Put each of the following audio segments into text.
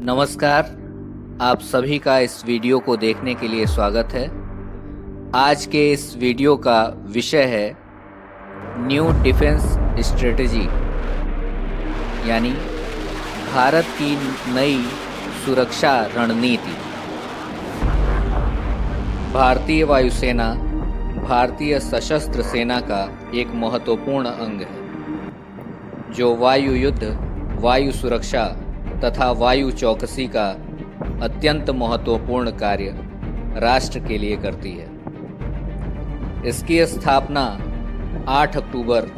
नमस्कार, आप सभी का इस वीडियो को देखने के लिए स्वागत है। आज के इस वीडियो का विषय है न्यू डिफेंस स्ट्रेटजी, यानी भारत की नई सुरक्षा रणनीति। भारतीय वायुसेना भारतीय सशस्त्र सेना का एक महत्वपूर्ण अंग है, जो वायु युद्ध, वायु सुरक्षा तथा वायु चौकसी का अत्यंत महत्वपूर्ण कार्य राष्ट्र के लिए करती है। इसकी स्थापना 8 अक्टूबर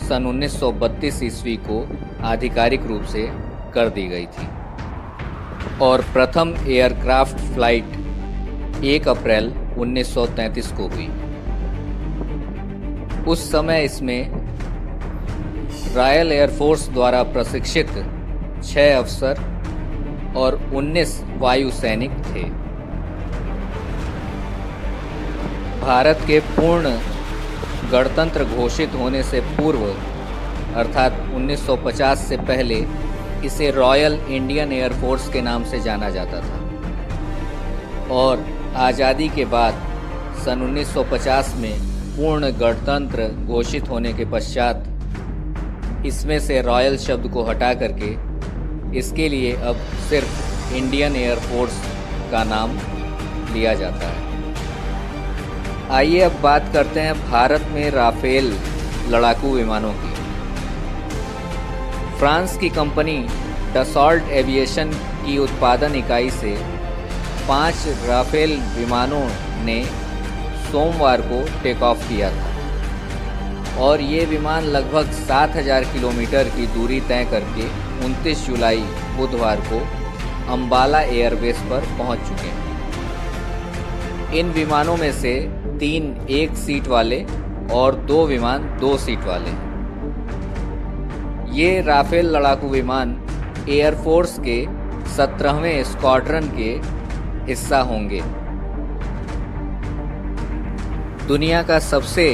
सन 1932 ईस्वी को आधिकारिक रूप से कर दी गई थी और प्रथम एयरक्राफ्ट फ्लाइट 1 अप्रैल 1933 को हुई। उस समय इसमें रॉयल एयरफोर्स द्वारा प्रशिक्षित 6 अफसर और 19 वायु सैनिक थे। भारत के पूर्ण गणतंत्र घोषित होने से पूर्व अर्थात 1950 से पहले इसे रॉयल इंडियन एयरफोर्स के नाम से जाना जाता था और आज़ादी के बाद सन 1950 में पूर्ण गणतंत्र घोषित होने के पश्चात इसमें से रॉयल शब्द को हटा करके इसके लिए अब सिर्फ इंडियन एयरफोर्स का नाम लिया जाता है। आइए अब बात करते हैं भारत में राफेल लड़ाकू विमानों की। फ्रांस की कंपनी डसॉल्ट एविएशन की उत्पादन इकाई से 5 राफेल विमानों ने सोमवार को टेक ऑफ किया था और ये विमान लगभग 7000 किलोमीटर की दूरी तय करके 29 जुलाई बुधवार को अंबाला एयरबेस पर पहुंच चुके हैं। इन विमानों में से 3 1 सीट वाले और 2 विमान 2 सीट वाले। ये राफेल लड़ाकू विमान एयरफोर्स के 17वें स्क्वाड्रन के हिस्सा होंगे। दुनिया का सबसे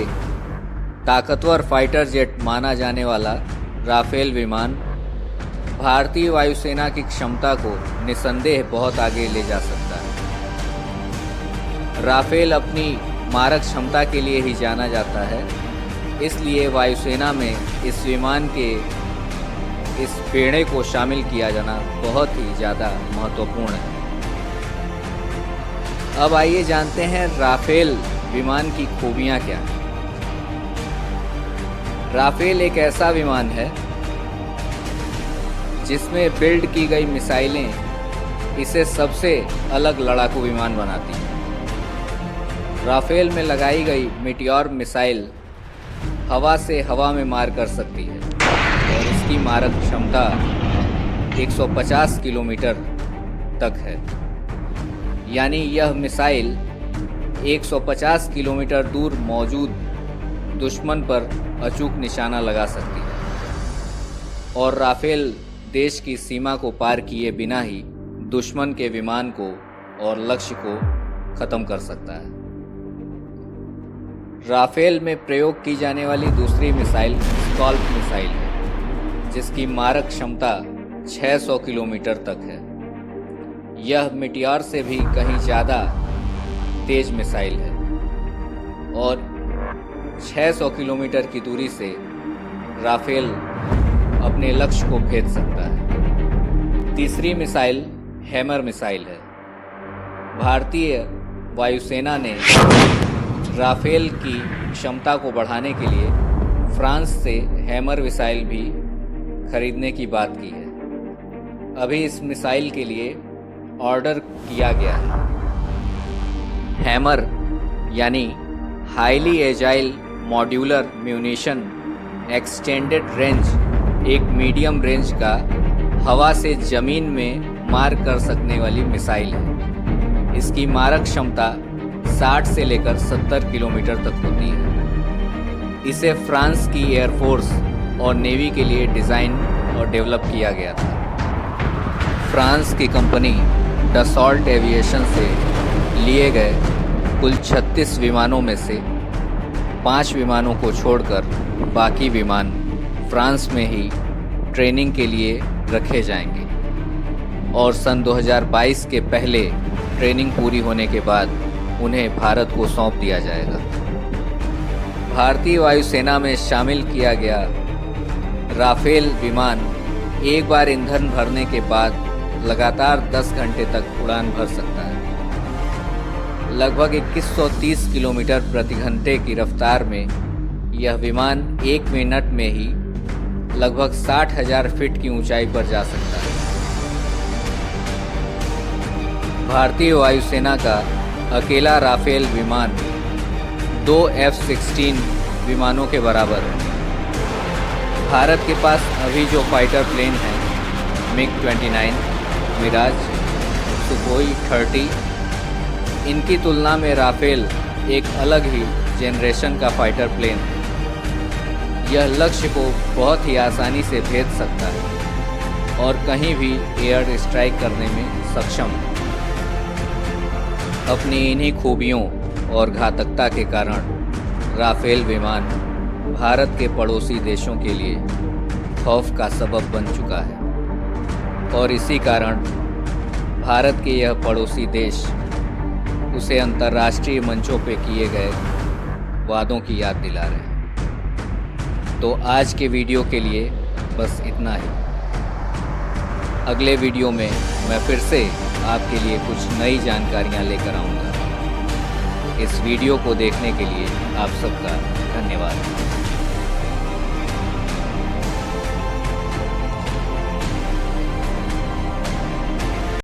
ताकतवर फाइटर जेट माना जाने वाला राफेल विमान भारतीय वायुसेना की क्षमता को निसंदेह बहुत आगे ले जा सकता है। राफेल अपनी मारक क्षमता के लिए ही जाना जाता है, इसलिए वायुसेना में इस विमान के इस बेड़े को शामिल किया जाना बहुत ही ज़्यादा महत्वपूर्ण है। अब आइए जानते हैं राफेल विमान की खूबियाँ क्या हैं। राफेल एक ऐसा विमान है जिसमें बिल्ड की गई मिसाइलें इसे सबसे अलग लड़ाकू विमान बनाती हैं। राफेल में लगाई गई मीटियोर मिसाइल हवा से हवा में मार कर सकती है और इसकी मारक क्षमता 150 किलोमीटर तक है, यानी यह मिसाइल 150 किलोमीटर दूर मौजूद दुश्मन पर अचूक निशाना लगा सकती है और राफेल देश की सीमा को पार किए बिना ही दुश्मन के विमान को और लक्ष्य को खत्म कर सकता है। राफेल में प्रयोग की जाने वाली दूसरी मिसाइल स्कॉल्प मिसाइल है, जिसकी मारक क्षमता 600 किलोमीटर तक है। यह मीटियोर से भी कहीं ज़्यादा तेज मिसाइल है और 600 किलोमीटर की दूरी से राफेल अपने लक्ष्य को भेद सकता है। तीसरी मिसाइल हैमर मिसाइल है। भारतीय वायुसेना ने राफेल की क्षमता को बढ़ाने के लिए फ्रांस से हैमर मिसाइल भी खरीदने की बात की है। अभी इस मिसाइल के लिए ऑर्डर किया गया है। हैमर यानी highly agile modular munition extended range एक मीडियम रेंज का हवा से ज़मीन में मार कर सकने वाली मिसाइल है। इसकी मारक क्षमता 60 से लेकर 70 किलोमीटर तक होती है। इसे फ्रांस की एयरफोर्स और नेवी के लिए डिज़ाइन और डेवलप किया गया था। फ्रांस की कंपनी डसॉल्ट एविएशन से लिए गए कुल 36 विमानों में से 5 विमानों को छोड़कर बाकी विमान फ्रांस में ही ट्रेनिंग के लिए रखे जाएंगे। और सन 2022 के पहले ट्रेनिंग पूरी होने के बाद उन्हें भारत को सौंप दिया जाएगा। भारतीय वायुसेना में शामिल किया गया राफेल विमान एक बार ईंधन भरने के बाद लगातार 10 घंटे तक उड़ान भर सकता है। लगभग 2130 किलोमीटर प्रति घंटे की रफ्तार में यह विमान 1 मिनट में ही लगभग 60,000 फीट की ऊंचाई पर जा सकता है। भारतीय वायुसेना का अकेला राफेल विमान 2 F-16 विमानों के बराबर है। भारत के पास अभी जो फाइटर प्लेन हैं MiG-29, मिराज, सुखोई 30, इनकी तुलना में राफेल एक अलग ही जेनरेशन का फाइटर प्लेन है। यह लक्ष्य को बहुत ही आसानी से भेद सकता है और कहीं भी एयर स्ट्राइक करने में सक्षम है। अपनी इन्हीं खूबियों और घातकता के कारण राफेल विमान भारत के पड़ोसी देशों के लिए खौफ का सबब बन चुका है और इसी कारण भारत के यह पड़ोसी देश उसे अंतर्राष्ट्रीय मंचों पे किए गए वादों की याद दिला रहे हैं। तो आज के वीडियो के लिए बस इतना ही। अगले वीडियो में मैं फिर से आपके लिए कुछ नई जानकारियां लेकर आऊँगा। इस वीडियो को देखने के लिए आप सबका धन्यवाद।